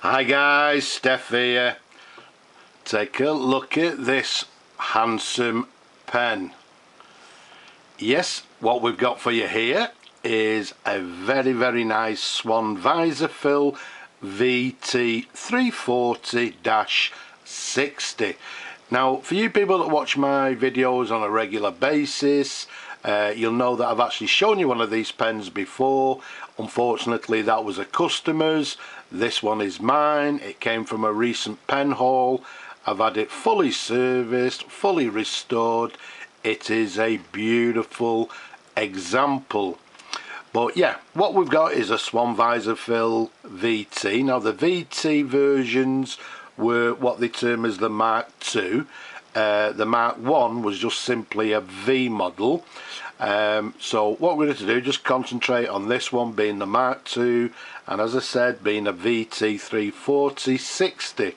Hi guys, Steph here. Take a look at this handsome pen. Yes, what we've got for you here is a very nice Swan Visofil VT 340-60. Now, for you people that watch my videos on a regular basis, you'll know that I've actually shown you one of these pens before. Unfortunately, that was a customer's. This one is mine. It came from a recent pen haul. I've had it fully serviced, fully restored. It is a beautiful example. But yeah, what we've got is a Swan Visofil VT. Now, the VT versions were what they term as the Mark II. The Mark I was just simply a V model. So what we're going to do, just concentrate on this one being the Mark II, and as I said, being a VT 340-60.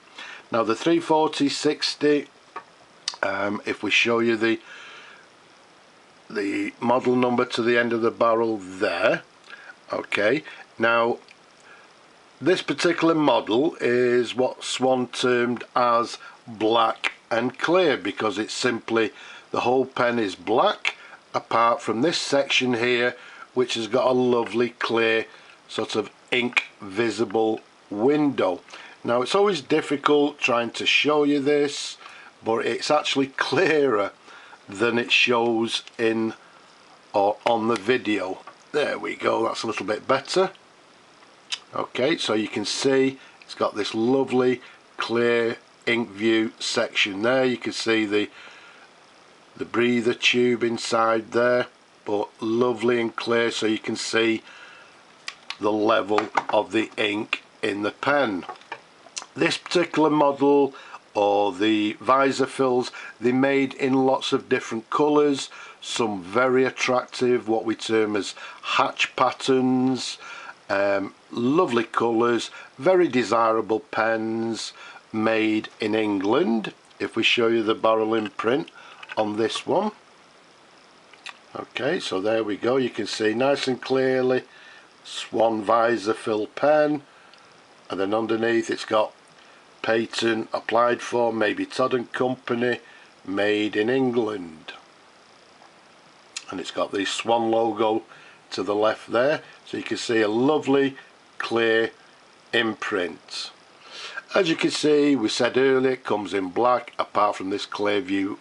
Now the 340-60, if we show you the model number to the end of the barrel there, okay, now this particular model is what Swan termed as black and clear, because it's simply the whole pen is black apart from this section here, which has got a lovely clear sort of ink visible window. Now it's always difficult trying to show you this, but it's actually clearer than it shows in or on the video. There we go, that's a little bit better. Okay, so you can see it's got this lovely clear ink view section there. You can see the breather tube inside there, but lovely and clear, so you can see the level of the ink in the pen. This particular model, or the Visofils, they made in lots of different colours, some very attractive, what we term as hatch patterns, lovely colours, very desirable pens, made in England. If we show you the barrel imprint on this one, okay, so there we go, you can see nice and clearly Swan Visofil pen, and then underneath it's got patent applied for Mabie Todd Co Ltd, made in England, and it's got the Swan logo to the left there, so you can see a lovely clear imprint. As you can see, we said earlier, it comes in black apart from this clear view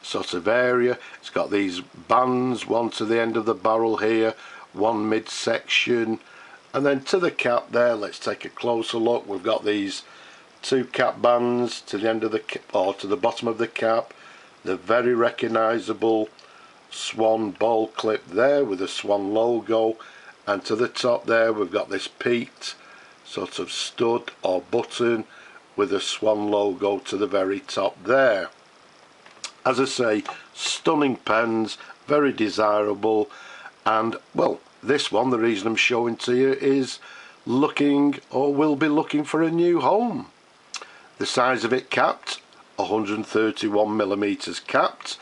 sort of area. It's got these bands, one to the end of the barrel here, one midsection, and then to the cap there, let's take a closer look. We've got these two cap bands to the end of the or to the bottom of the cap, the very recognizable Swan ball clip there with the Swan logo, and to the top there we've got this peaked sort of stud or button with a Swan logo to the very top there. As I say, stunning pens, very desirable, and well, this one, the reason I'm showing to you, is looking or will be looking for a new home. The size of it capped, 131mm capped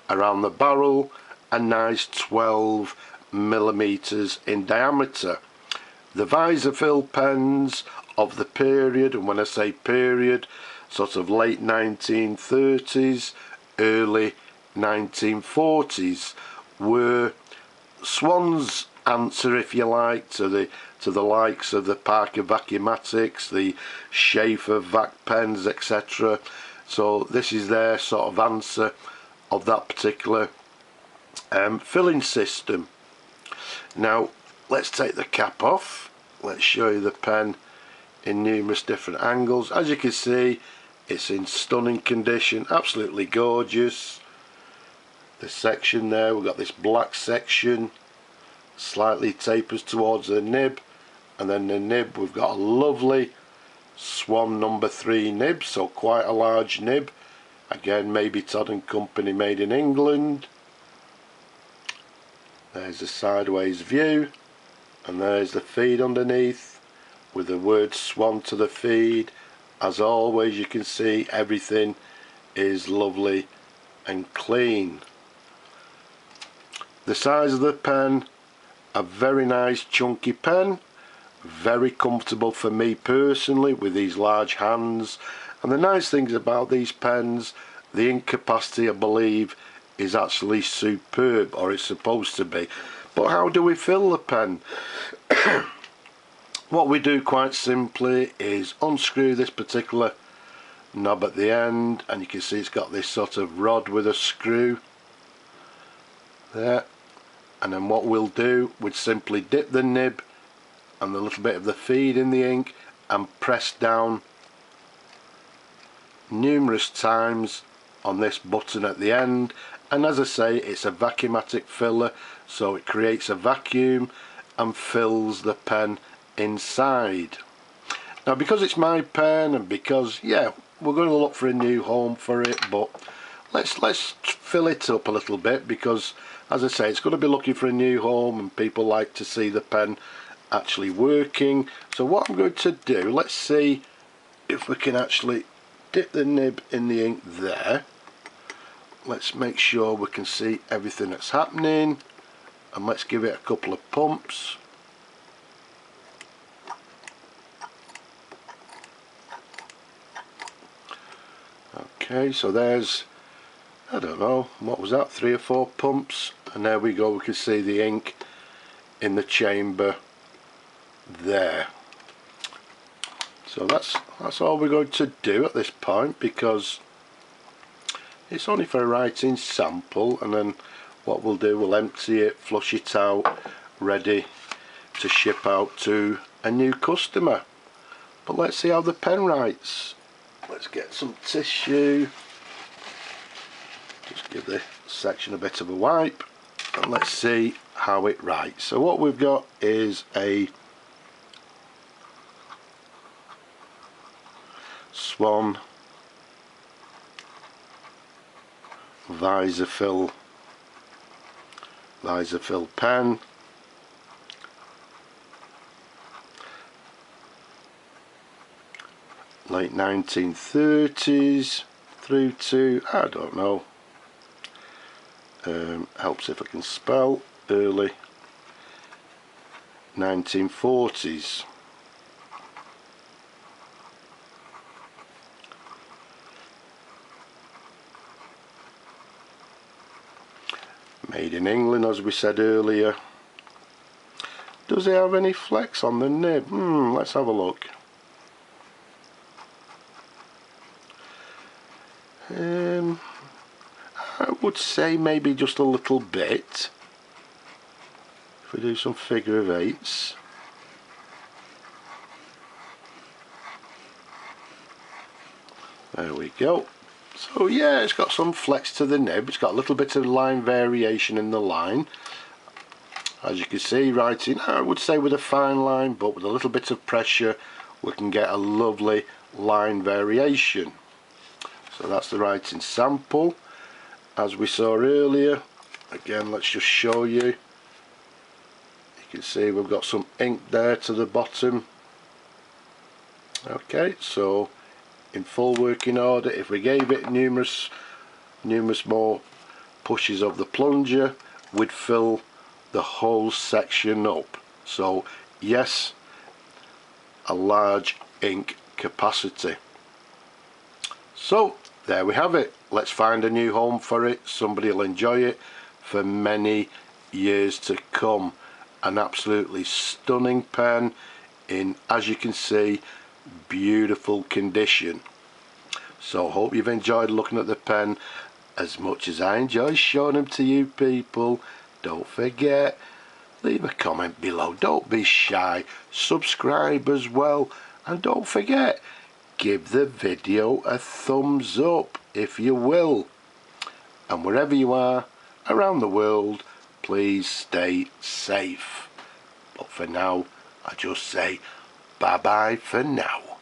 around the barrel, a nice 12mm in diameter. The Visofil pens of the period, and when I say period, sort of late 1930s, early 1940s, were Swan's answer, if you like, to the likes of the Parker Vacuumatics, the Schaefer Vac pens, etc. So this is their sort of answer of that particular filling system. Now let's take the cap off. Let's show you the pen in numerous different angles. As you can see, it's in stunning condition, absolutely gorgeous. The section there, we've got this black section, slightly tapers towards the nib, and then the nib, we've got a lovely Swan number 3 nib, so quite a large nib. Again, Mabie Todd Co Ltd, made in England. There's a sideways view, and there's the feed underneath with the word Swan to the feed. As always, you can see everything is lovely and clean. The size of the pen, a very nice chunky pen, very comfortable for me personally with these large hands. And the nice things about these pens, the ink capacity I believe is actually superb, or it's supposed to be. But how do we fill the pen? What we do quite simply is unscrew this particular knob at the end, and you can see it's got this sort of rod with a screw there. And then what we'll do, we'd simply dip the nib and the little bit of the feed in the ink and press down numerous times on this button at the end. And as I say, it's a vacuumatic filler, so it creates a vacuum and fills the pen inside. Now because it's my pen, and because, yeah, we're going to look for a new home for it, but let's fill it up a little bit, because as I say, it's going to be looking for a new home and people like to see the pen actually working. So what I'm going to do, let's see if we can actually dip the nib in the ink there. Let's make sure we can see everything that's happening, and let's give it a couple of pumps. Okay, so there's, I don't know, what was that, 3 or 4 pumps, and there we go, we can see the ink in the chamber there. So that's all we're going to do at this point, because it's only for a writing sample, and then what we'll do, we'll empty it, flush it out, ready to ship out to a new customer. But let's see how the pen writes. Let's get some tissue, just give this section a bit of a wipe, and let's see how it writes. So what we've got is a Swan Visofil pen. Late 1930s through to, I don't know, helps if I can spell, early 1940s. Made in England, as we said earlier. Does it have any flex on the nib? Let's have a look. I would say maybe just a little bit. If we do some figure of eights. There we go. So yeah, it's got some flex to the nib. It's got a little bit of line variation in the line. As you can see, writing, I would say with a fine line, but with a little bit of pressure we can get a lovely line variation. So that's the writing sample, as we saw earlier. Again, let's just show you. You can see we've got some ink there to the bottom. Okay, so in full working order, if we gave it numerous more pushes of the plunger, we'd fill the whole section up. So yes, a large ink capacity. So there we have it. Let's find a new home for it. Somebody will enjoy it for many years to come. An absolutely stunning pen in, as you can see, beautiful condition. So hope you've enjoyed looking at the pen as much as I enjoy showing them to you people. Don't forget, leave a comment below, don't be shy, subscribe as well, and don't forget, give the video a thumbs up if you will. And wherever you are around the world, please stay safe. But for now, I just say bye bye for now.